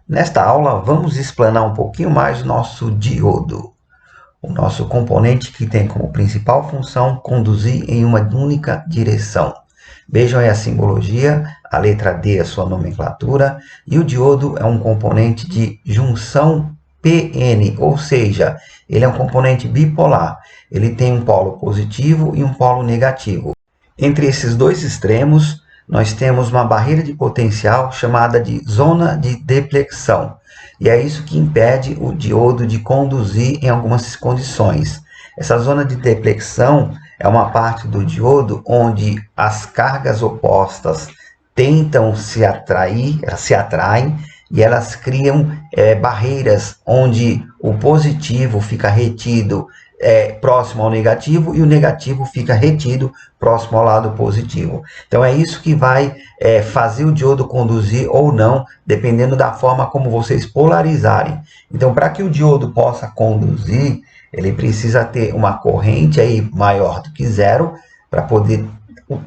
Nesta aula, vamos explanar um pouquinho mais o nosso diodo, o nosso componente que tem como principal função conduzir em uma única direção. Vejam aí a simbologia, a letra D é a sua nomenclatura, e o diodo é um componente de junção PN, ou seja, ele é um componente bipolar. Ele tem um polo positivo e um polo negativo. Entre esses dois extremos, nós temos uma barreira de potencial chamada de zona de deflexão. E é isso que impede o diodo de conduzir em algumas condições. Essa zona de deflexão é uma parte do diodo onde as cargas opostas tentam se atrair, elas se atraem e elas criam barreiras onde o positivo fica retido próximo ao negativo e o negativo fica retido próximo ao lado positivo. Então é isso que vai fazer o diodo conduzir ou não, dependendo da forma como vocês polarizarem. Então, para que o diodo possa conduzir, ele precisa ter uma corrente aí maior do que zero para poder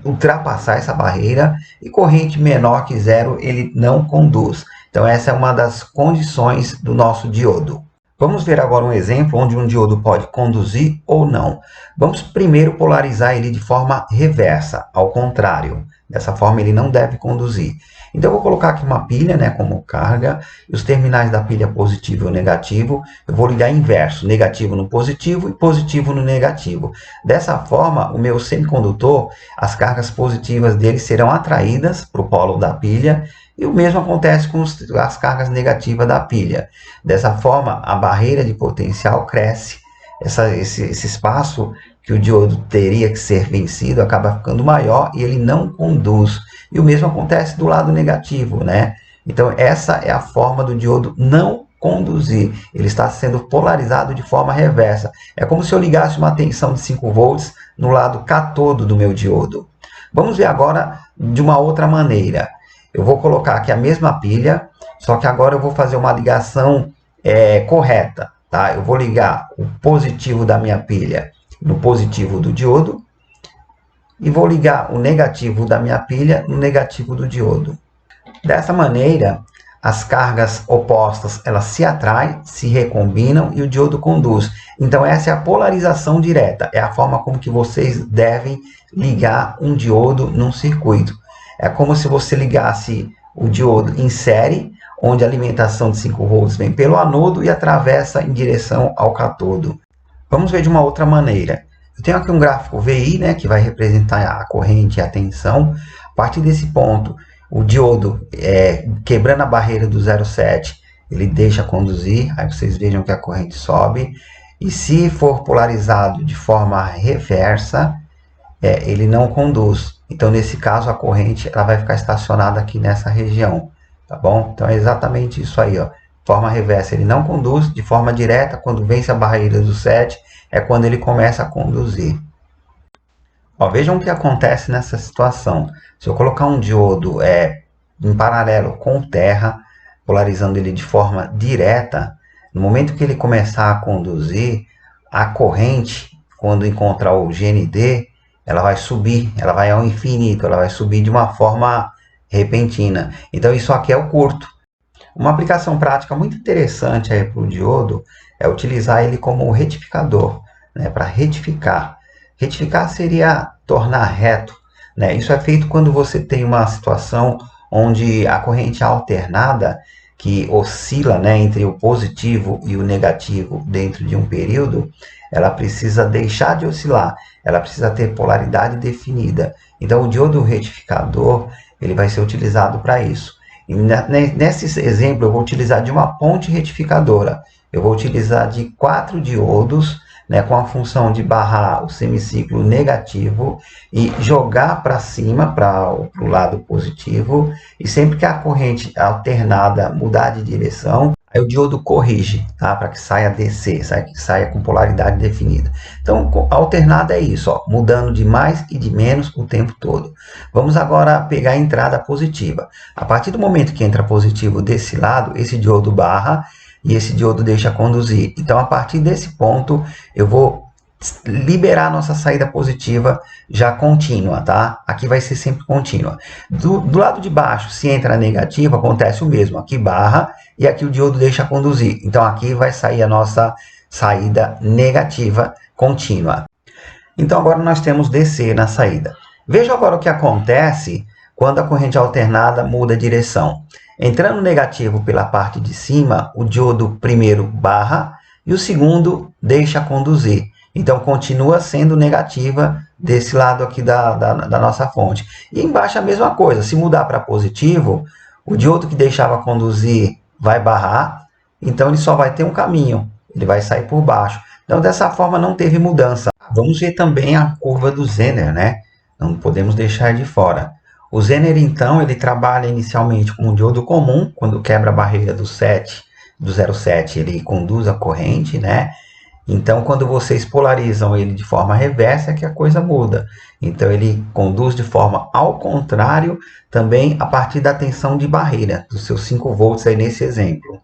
ultrapassar essa barreira, e corrente menor que zero ele não conduz. Então essa é uma das condições do nosso diodo. Vamos ver agora um exemplo onde um diodo pode conduzir ou não. Vamos primeiro polarizar ele de forma reversa, ao contrário. Dessa forma ele não deve conduzir. Então eu vou colocar aqui uma pilha, né, como carga, e os terminais da pilha positivo e negativo, eu vou ligar inverso, negativo no positivo e positivo no negativo. Dessa forma, o meu semicondutor, as cargas positivas dele serão atraídas para o polo da pilha, e o mesmo acontece com as cargas negativas da pilha. Dessa forma, a barreira de potencial cresce. Esse espaço que o diodo teria que ser vencido acaba ficando maior e ele não conduz. E o mesmo acontece do lado negativo, né? Então, essa é a forma do diodo não conduzir. Ele está sendo polarizado de forma reversa. É como se eu ligasse uma tensão de 5 volts no lado catodo do meu diodo. Vamos ver agora de uma outra maneira. Eu vou colocar aqui a mesma pilha, só que agora eu vou fazer uma ligação correta. Tá? Eu vou ligar o positivo da minha pilha no positivo do diodo e vou ligar o negativo da minha pilha no negativo do diodo. Dessa maneira, as cargas opostas elas se atraem, se recombinam e o diodo conduz. Então essa é a polarização direta, é a forma como que vocês devem ligar um diodo num circuito. É como se você ligasse o diodo em série, onde a alimentação de 5 volts vem pelo anodo e atravessa em direção ao catodo. Vamos ver de uma outra maneira. Eu tenho aqui um gráfico VI, né, que vai representar a corrente e a tensão. A partir desse ponto, o diodo, quebrando a barreira do 0,7, ele deixa conduzir. Aí vocês vejam que a corrente sobe. E se for polarizado de forma reversa, ele não conduz. Então, nesse caso, a corrente ela vai ficar estacionada aqui nessa região. Tá bom? Então, é exatamente isso aí, ó. Forma reversa, ele não conduz. De forma direta, quando vence a barreira do 7, é quando ele começa a conduzir. Ó, vejam o que acontece nessa situação. Se eu colocar um diodo em paralelo com terra, polarizando ele de forma direta, no momento que ele começar a conduzir, a corrente, quando encontrar o GND, ela vai subir, ela vai ao infinito, ela vai subir de uma forma repentina. Então, isso aqui é o curto. Uma aplicação prática muito interessante para o diodo é utilizar ele como retificador, né, para retificar. Retificar seria tornar reto. Né? Isso é feito quando você tem uma situação onde a corrente alternada, que oscila, né, entre o positivo e o negativo dentro de um período, ela precisa deixar de oscilar, ela precisa ter polaridade definida. Então, o diodo retificador ele vai ser utilizado para isso. E nesse exemplo, eu vou utilizar de uma ponte retificadora. Eu vou utilizar de 4 diodos, né, com a função de barrar o semiciclo negativo e jogar para cima, para o lado positivo. E sempre que a corrente alternada mudar de direção, aí o diodo corrige, tá? Para que saia DC, que saia com polaridade definida. Então, alternada é isso, ó, mudando de mais e de menos o tempo todo. Vamos agora pegar a entrada positiva. A partir do momento que entra positivo desse lado, esse diodo barra e esse diodo deixa conduzir. Então, a partir desse ponto, eu vou liberar a nossa saída positiva já contínua, tá? Aqui vai ser sempre contínua. Do lado de baixo, se entra negativo, acontece o mesmo. Aqui barra e aqui o diodo deixa conduzir. Então aqui vai sair a nossa saída negativa contínua. Então agora nós temos DC na saída. Veja agora o que acontece quando a corrente alternada muda a direção. Entrando negativo pela parte de cima, o diodo primeiro barra e o segundo deixa conduzir. Então, continua sendo negativa desse lado aqui da nossa fonte. E embaixo a mesma coisa. Se mudar para positivo, o diodo que deixava conduzir vai barrar. Então, ele só vai ter um caminho. Ele vai sair por baixo. Então, dessa forma, não teve mudança. Vamos ver também a curva do Zener, né? Não podemos deixar de fora. O Zener, então, ele trabalha inicialmente com um diodo comum. Quando quebra a barreira do 0,7, ele conduz a corrente, né? Então, quando vocês polarizam ele de forma reversa, é que a coisa muda. Então, ele conduz de forma ao contrário, também a partir da tensão de barreira, dos seus 5 volts aí nesse exemplo.